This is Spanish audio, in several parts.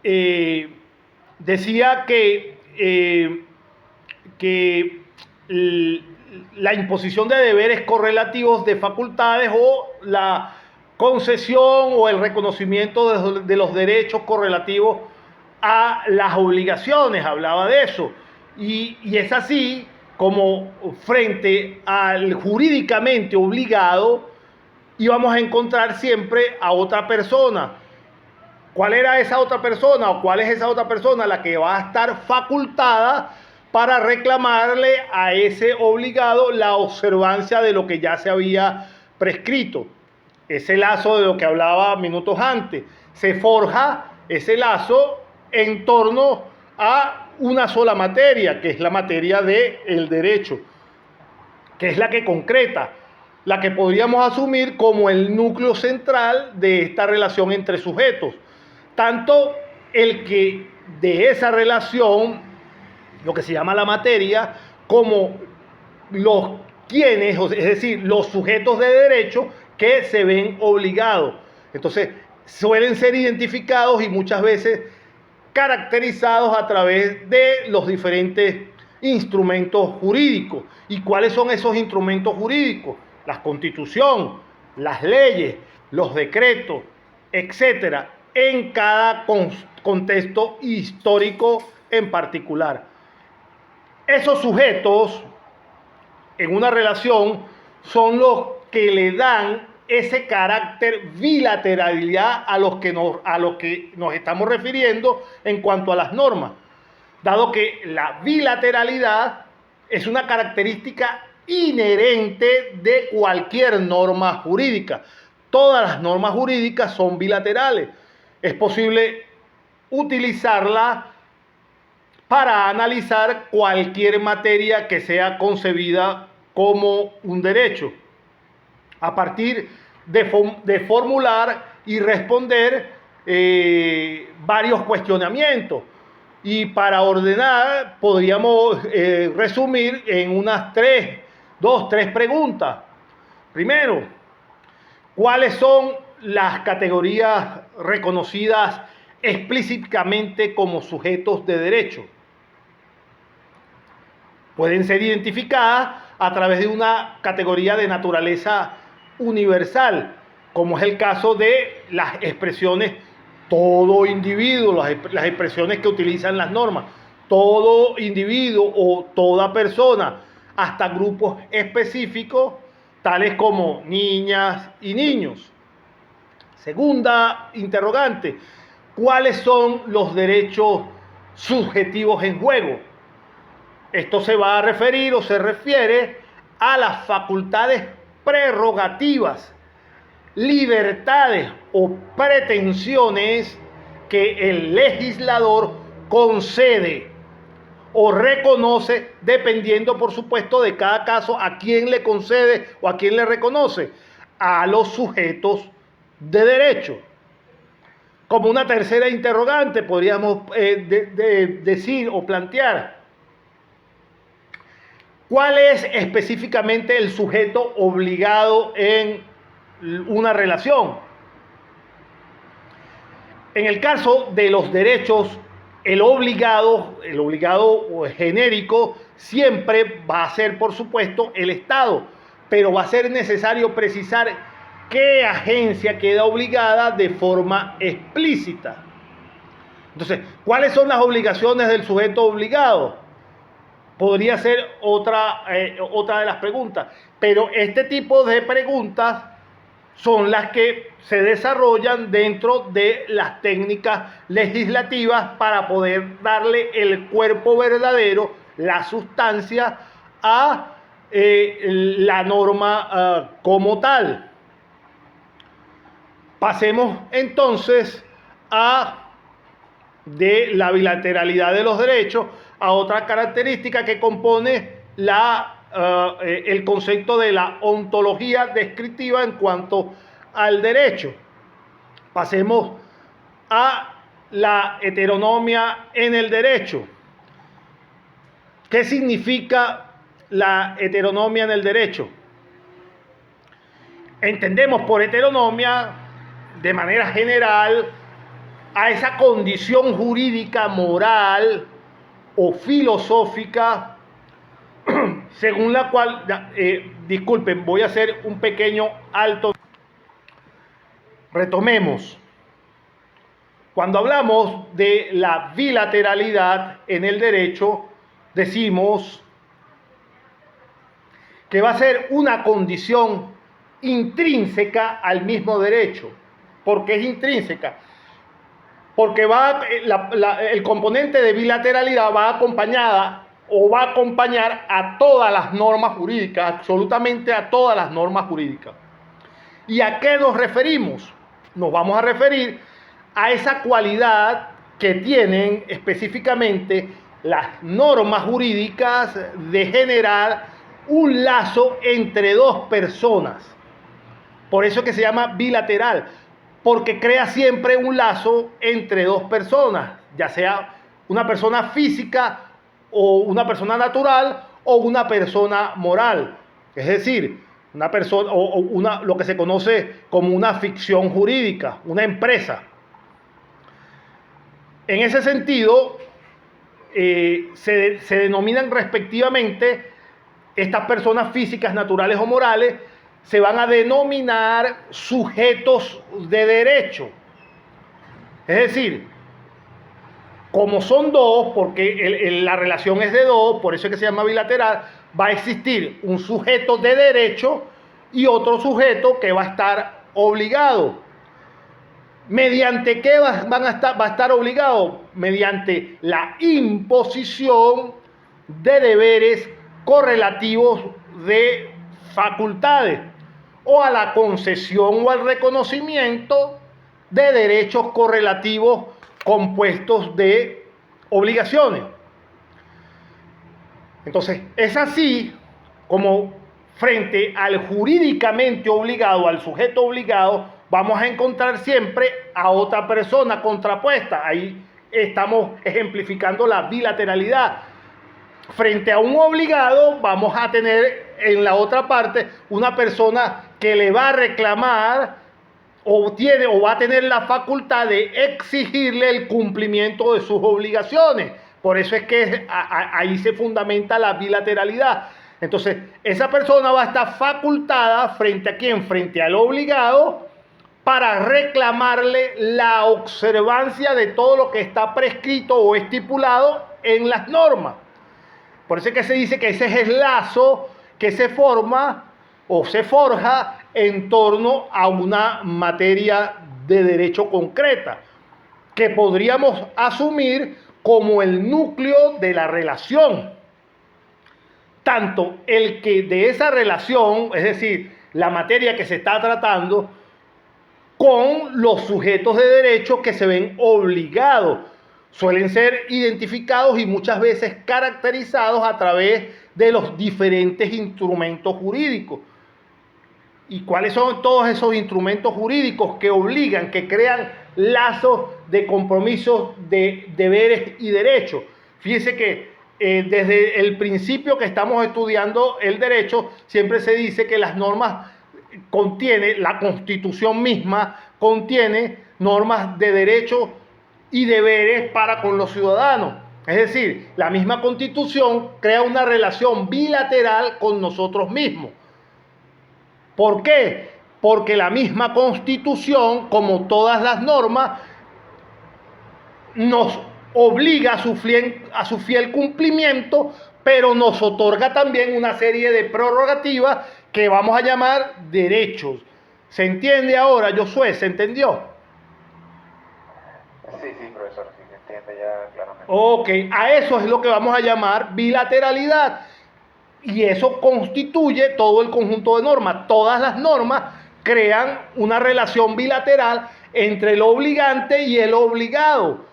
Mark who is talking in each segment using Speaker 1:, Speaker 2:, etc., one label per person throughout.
Speaker 1: decía que la imposición de deberes correlativos de facultades o la concesión o el reconocimiento de los derechos correlativos a las obligaciones, hablaba de eso. Y es así como frente al jurídicamente obligado íbamos a encontrar siempre a otra persona. ¿Cuál era esa otra persona o cuál es esa otra persona? La que va a estar facultada para reclamarle a ese obligado la observancia de lo que ya se había prescrito. Ese lazo de lo que hablaba minutos antes. Se forja ese lazo en torno a una sola materia, que es la materia del derecho, que es la que concreta, la que podríamos asumir como el núcleo central de esta relación entre sujetos. Tanto el que de esa relación, lo que se llama la materia, como los quienes, es decir, los sujetos de derecho que se ven obligados. Entonces, suelen ser identificados y muchas veces caracterizados a través de los diferentes instrumentos jurídicos. ¿Y cuáles son esos instrumentos jurídicos? La Constitución, las leyes, los decretos, etcétera, en cada contexto histórico en particular. Esos sujetos en una relación son los que le dan ese carácter bilateralidad a lo que nos estamos refiriendo en cuanto a las normas, dado que la bilateralidad es una característica inherente de cualquier norma jurídica. Todas las normas jurídicas son bilaterales. Es posible utilizarla para analizar cualquier materia que sea concebida como un derecho, a partir de formular y responder varios cuestionamientos. Y para ordenar, podríamos resumir en unas dos, tres preguntas. Primero, ¿cuáles son las categorías reconocidas explícitamente como sujetos de derecho? Pueden ser identificadas a través de una categoría de naturaleza universal, como es el caso de las expresiones todo individuo, las expresiones que utilizan las normas, todo individuo o toda persona, hasta grupos específicos, tales como niñas y niños. Segunda interrogante, ¿cuáles son los derechos subjetivos en juego? Esto se va a referir o se refiere a las facultades prerrogativas, libertades o pretensiones que el legislador concede o reconoce, dependiendo, por supuesto, de cada caso, a quién le concede o a quién le reconoce, a los sujetos de derecho. Como una tercera interrogante, podríamos decir o plantear, ¿cuál es específicamente el sujeto obligado en una relación? En el caso de los derechos, el obligado genérico siempre va a ser, por supuesto, el Estado, pero va a ser necesario precisar qué agencia queda obligada de forma explícita. Entonces, ¿cuáles son las obligaciones del sujeto obligado? Podría ser otra de las preguntas, pero este tipo de preguntas son las que se desarrollan dentro de las técnicas legislativas para poder darle el cuerpo verdadero, la sustancia a la norma como tal. Pasemos entonces de la bilateralidad de los derechos a otra característica que compone el concepto de la ontología descriptiva en cuanto al derecho. Pasemos a la heteronomia en el derecho. ¿Qué significa la heteronomia en el derecho? Entendemos por heteronomia, de manera general, a esa condición jurídica, moral o filosófica, según la cual, disculpen, voy a hacer un pequeño alto. Retomemos. Cuando hablamos de la bilateralidad en el derecho, decimos que va a ser una condición intrínseca al mismo derecho. ¿Por qué es intrínseca? Porque el componente de bilateralidad va acompañada o va a acompañar a todas las normas jurídicas, absolutamente a todas las normas jurídicas. ¿Y a qué nos referimos? Nos vamos a referir a esa cualidad que tienen específicamente las normas jurídicas de generar un lazo entre dos personas. Por eso es que se llama bilateral, porque crea siempre un lazo entre dos personas, ya sea una persona física o una persona natural o una persona moral. Es decir, una persona lo que se conoce como una ficción jurídica, una empresa. En ese sentido, se denominan respectivamente estas personas físicas, naturales o morales, se van a denominar sujetos de derecho. Es decir, como son dos, porque la relación es de dos, por eso es que se llama bilateral, va a existir un sujeto de derecho y otro sujeto que va a estar obligado. ¿Mediante qué va a estar obligado? Mediante la imposición de deberes correlativos de facultades o a la concesión o al reconocimiento de derechos correlativos compuestos de obligaciones. Entonces, es así como frente al jurídicamente obligado, al sujeto obligado, vamos a encontrar siempre a otra persona contrapuesta. Ahí estamos ejemplificando la bilateralidad. Frente a un obligado, vamos a tener en la otra parte una persona que le va a reclamar o va a tener la facultad de exigirle el cumplimiento de sus obligaciones. Por eso es que ahí se fundamenta la bilateralidad. Entonces, esa persona va a estar facultada frente a quién, frente al obligado, para reclamarle la observancia de todo lo que está prescrito o estipulado en las normas. Por eso es que se dice que ese es el lazo que se forma o se forja en torno a una materia de derecho concreta, que podríamos asumir como el núcleo de la relación. Tanto el que de esa relación, es decir, la materia que se está tratando, con los sujetos de derecho que se ven obligados. Suelen ser identificados y muchas veces caracterizados a través de los diferentes instrumentos jurídicos. ¿Y cuáles son todos esos instrumentos jurídicos que obligan, que crean lazos de compromisos de deberes y derechos? Fíjense que desde el principio que estamos estudiando el derecho, siempre se dice que las normas la Constitución misma contiene normas de derechos y deberes para con los ciudadanos. Es decir, la misma Constitución crea una relación bilateral con nosotros mismos. ¿Por qué? Porque la misma Constitución, como todas las normas, nos obliga a su fiel cumplimiento, pero nos otorga también una serie de prerrogativas que vamos a llamar derechos. ¿Se entiende ahora, Josué? ¿Se entendió?
Speaker 2: Sí, profesor, sí se entiende ya claramente.
Speaker 1: Ok, a eso es lo que vamos a llamar bilateralidad. Y eso constituye todo el conjunto de normas. Todas las normas crean una relación bilateral entre el obligante y el obligado.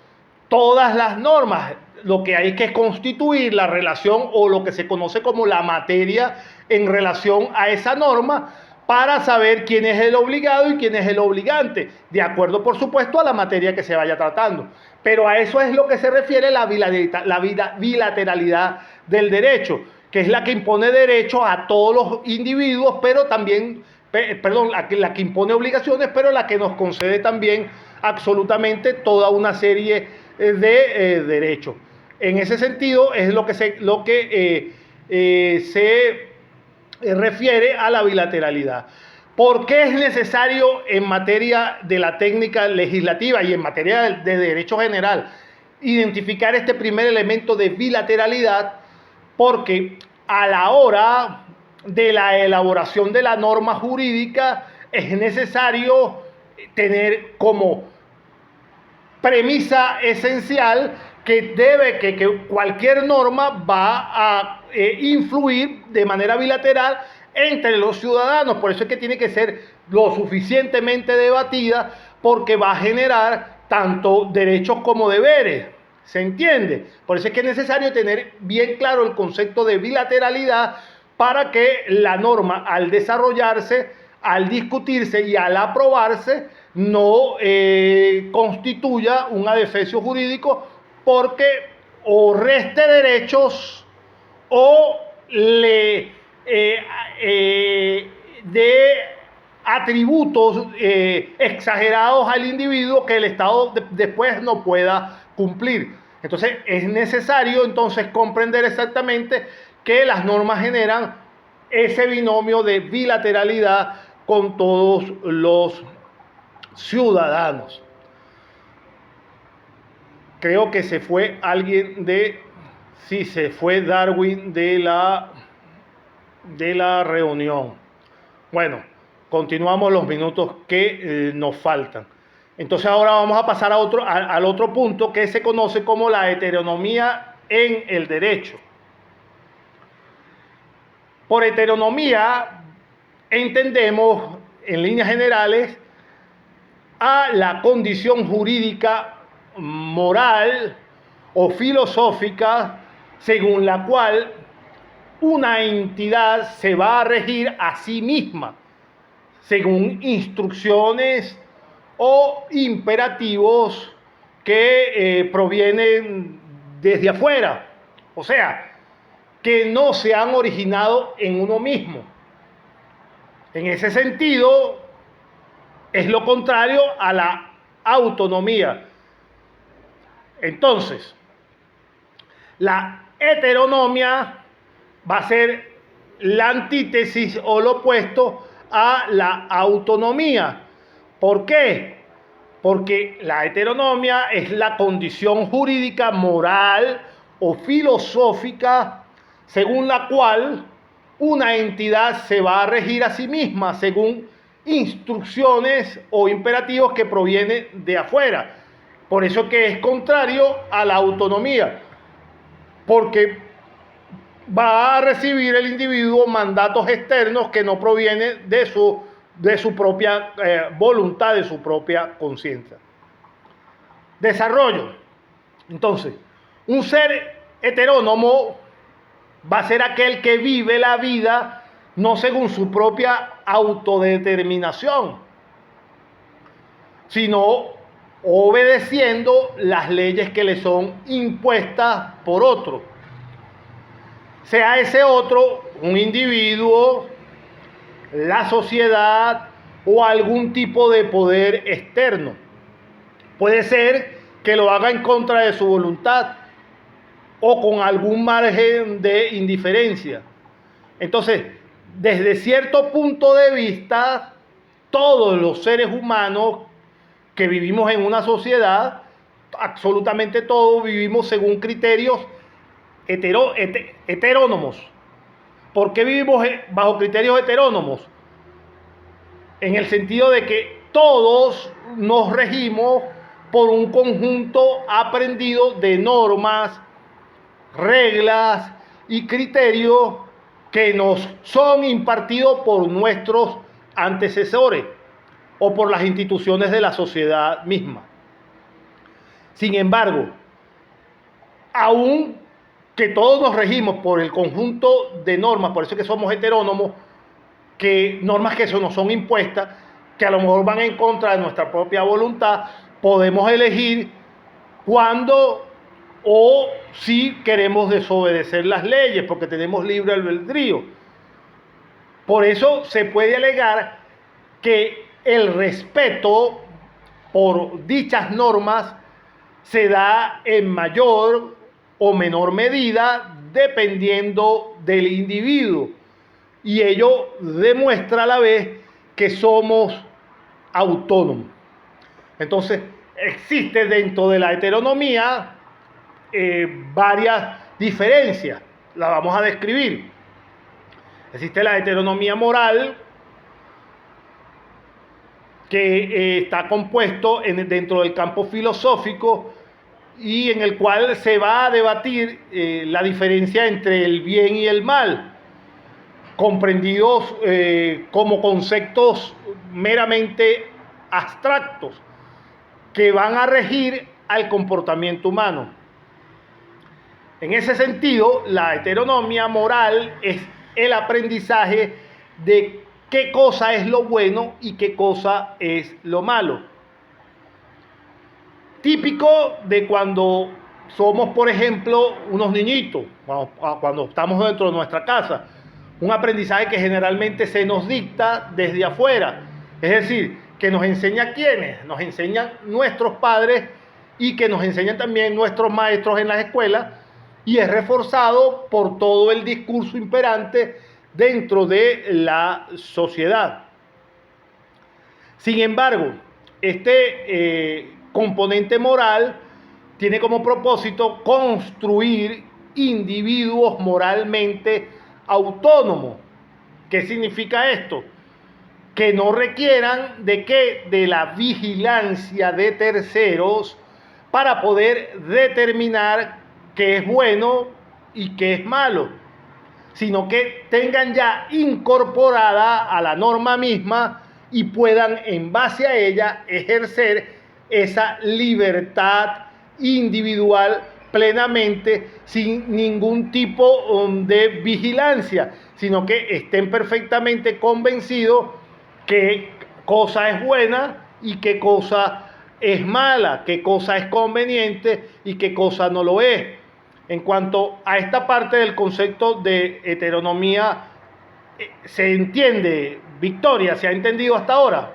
Speaker 1: Todas las normas, lo que hay que constituir la relación o lo que se conoce como la materia en relación a esa norma para saber quién es el obligado y quién es el obligante, de acuerdo, por supuesto, a la materia que se vaya tratando. Pero a eso es lo que se refiere la bilateralidad del derecho, que es la que impone derechos a todos los individuos, pero también, la que impone obligaciones, pero la que nos concede también absolutamente toda una serie de derechos. En ese sentido es lo que se refiere a la bilateralidad. ¿Por qué es necesario en materia de la técnica legislativa y en materia de derecho general identificar este primer elemento de bilateralidad? Porque a la hora de la elaboración de la norma jurídica es necesario tener como premisa esencial que cualquier norma va a influir de manera bilateral entre los ciudadanos. Por eso es que tiene que ser lo suficientemente debatida, porque va a generar tanto derechos como deberes. ¿Se entiende? Por eso es que es necesario tener bien claro el concepto de bilateralidad para que la norma, al desarrollarse, al discutirse y al aprobarse, no constituya un adefesio jurídico, porque o reste derechos o le dé atributos exagerados al individuo que el Estado después no pueda cumplir. Entonces es necesario entonces comprender exactamente que las normas generan ese binomio de bilateralidad con todos los ciudadanos. Creo que se fue alguien de... Sí, se fue Darwin de la reunión. Bueno, continuamos los minutos que nos faltan. Entonces ahora vamos a pasar al otro punto que se conoce como la heteronomía en el derecho. Por heteronomía entendemos en líneas generales a la condición jurídica, moral o filosófica según la cual una entidad se va a regir a sí misma según instrucciones o imperativos que provienen desde afuera, o sea, que no se han originado en uno mismo. En ese sentido, es lo contrario a la autonomía. Entonces, la heteronomia va a ser la antítesis o lo opuesto a la autonomía. ¿Por qué? Porque la heteronomia es la condición jurídica, moral o filosófica según la cual una entidad se va a regir a sí misma según instrucciones o imperativos que provienen de afuera. Por eso que es contrario a la autonomía, porque va a recibir el individuo mandatos externos que no provienen de su propia voluntad, de su propia conciencia. Desarrollo. Entonces, un ser heterónomo va a ser aquel que vive la vida no según su propia autodeterminación, sino obedeciendo las leyes que le son impuestas por otro. Sea ese otro un individuo, la sociedad o algún tipo de poder externo. Puede ser que lo haga en contra de su voluntad o con algún margen de indiferencia. Entonces, desde cierto punto de vista, todos los seres humanos que vivimos en una sociedad, absolutamente todos vivimos según criterios heterónomos. ¿Por qué vivimos bajo criterios heterónomos? En el sentido de que todos nos regimos por un conjunto aprendido de normas, reglas y criterios que nos son impartidos por nuestros antecesores o por las instituciones de la sociedad misma. Sin embargo, aún que todos nos regimos por el conjunto de normas, por eso es que somos heterónomos, que normas que eso nos son impuestas, que a lo mejor van en contra de nuestra propia voluntad, podemos elegir cuándo o si queremos desobedecer las leyes, porque tenemos libre albedrío. Por eso se puede alegar que el respeto por dichas normas se da en mayor o menor medida dependiendo del individuo. Y ello demuestra a la vez que somos autónomos. Entonces, existe dentro de la heteronomía varias diferencias. Las vamos a describir. Existe la heteronomía moral, que está compuesto dentro del campo filosófico y en el cual se va a debatir la diferencia entre el bien y el mal, comprendidos como conceptos meramente abstractos que van a regir al comportamiento humano. En ese sentido, la heteronomía moral es el aprendizaje de qué cosa es lo bueno y qué cosa es lo malo. Típico de cuando somos, por ejemplo, unos niñitos, cuando estamos dentro de nuestra casa. Un aprendizaje que generalmente se nos dicta desde afuera. Es decir, que nos enseña quiénes, nos enseñan nuestros padres y que nos enseñan también nuestros maestros en las escuelas, y es reforzado por todo el discurso imperante dentro de la sociedad. Sin embargo, este componente moral tiene como propósito construir individuos moralmente autónomos. ¿Qué significa esto? Que no requieran de qué, de la vigilancia de terceros para poder determinar qué es bueno y qué es malo, sino que tengan ya incorporada a la norma misma y puedan en base a ella ejercer esa libertad individual plenamente sin ningún tipo de vigilancia, sino que estén perfectamente convencidos qué cosa es buena y qué cosa es mala, qué cosa es conveniente y qué cosa no lo es. En cuanto a esta parte del concepto de heteronomía, ¿se entiende, Victoria? ¿Se ha entendido hasta ahora?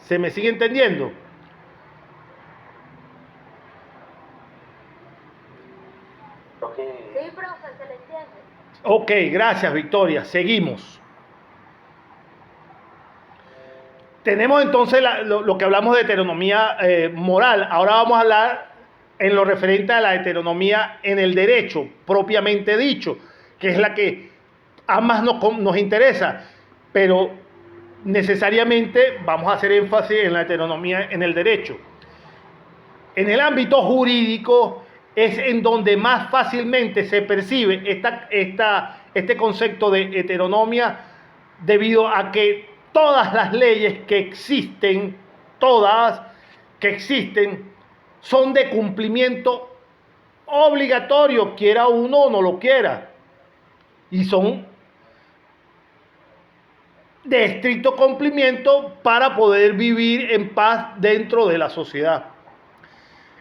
Speaker 1: ¿Se me sigue entendiendo?
Speaker 3: Sí, profe, se le entiende.
Speaker 1: Ok, gracias, Victoria. Seguimos. Tenemos entonces lo que hablamos de heteronomía moral. Ahora vamos a hablar en lo referente a la heteronomía en el derecho, propiamente dicho, que es la que ambas nos interesa, pero necesariamente vamos a hacer énfasis en la heteronomía en el derecho. En el ámbito jurídico es en donde más fácilmente se percibe este concepto de heteronomía, debido a que todas las leyes que existen, son de cumplimiento obligatorio, quiera uno o no lo quiera, y son de estricto cumplimiento para poder vivir en paz dentro de la sociedad.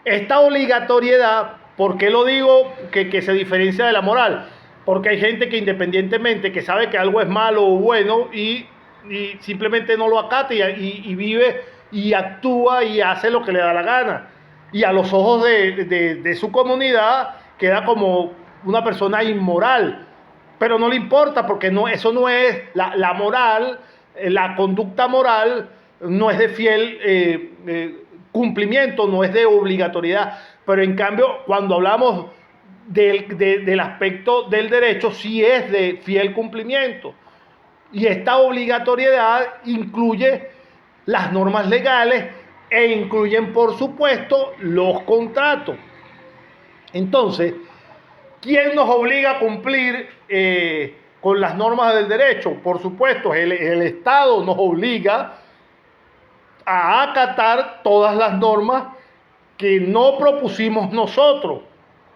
Speaker 1: Esta obligatoriedad, ¿por qué lo digo que se diferencia de la moral? Porque hay gente que independientemente que sabe que algo es malo o bueno y simplemente no lo acata y vive y actúa y hace lo que le da la gana. Y a los ojos de su comunidad queda como una persona inmoral. Pero no le importa porque eso no es la moral, la conducta moral no es de fiel cumplimiento, no es de obligatoriedad. Pero en cambio, cuando hablamos del aspecto del derecho, sí es de fiel cumplimiento. Y esta obligatoriedad incluye las normas legales e incluyen, por supuesto, los contratos. Entonces, ¿quién nos obliga a cumplir con las normas del derecho? Por supuesto, el Estado nos obliga a acatar todas las normas que no propusimos nosotros.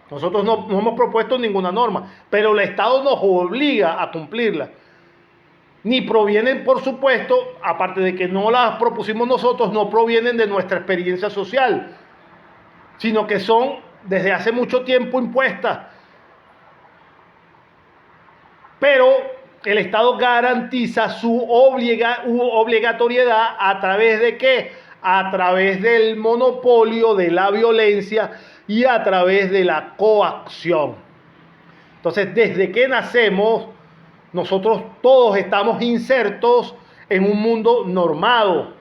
Speaker 1: Nosotros no hemos propuesto ninguna norma, pero el Estado nos obliga a cumplirla. Ni provienen, por supuesto, aparte de que no las propusimos nosotros, no provienen de nuestra experiencia social, sino que son desde hace mucho tiempo impuestas. Pero el Estado garantiza su obligatoriedad a través de ¿qué? a través del monopolio, de la violencia y a través de la coacción. Entonces, desde que nacemos, nosotros todos estamos insertos en un mundo normado,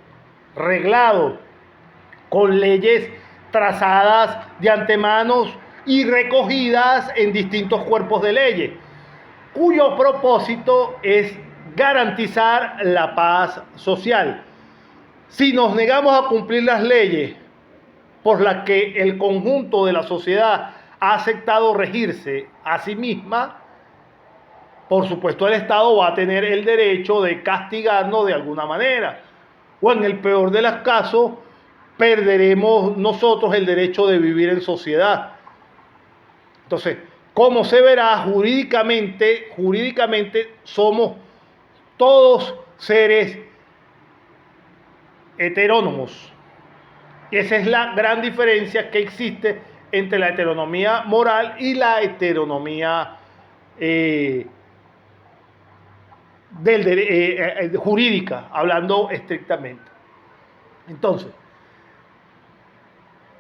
Speaker 1: reglado, con leyes trazadas de antemano y recogidas en distintos cuerpos de leyes, cuyo propósito es garantizar la paz social. Si nos negamos a cumplir las leyes por las que el conjunto de la sociedad ha aceptado regirse a sí misma, por supuesto el Estado va a tener el derecho de castigarnos de alguna manera. O en el peor de los casos, perderemos nosotros el derecho de vivir en sociedad. Entonces, como se verá, jurídicamente somos todos seres heterónomos. Y esa es la gran diferencia que existe entre la heteronomía moral y la heteronomía jurídica, hablando estrictamente. Entonces,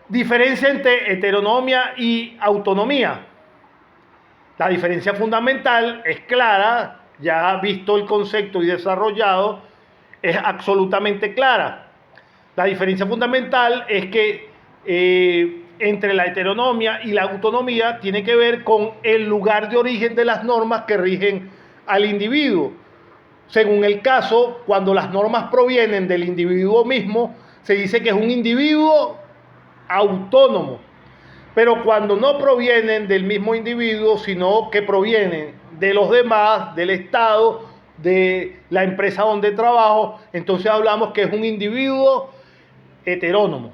Speaker 1: diferencia entre heteronomía y autonomía. La diferencia fundamental es clara, ya visto el concepto y desarrollado, es absolutamente clara. La diferencia fundamental es que entre la heteronomía y la autonomía tiene que ver con el lugar de origen de las normas que rigen al individuo. Según el caso, cuando las normas provienen del individuo mismo, se dice que es un individuo autónomo. Pero cuando no provienen del mismo individuo, sino que provienen de los demás, del Estado, de la empresa donde trabajo, entonces hablamos que es un individuo heterónomo.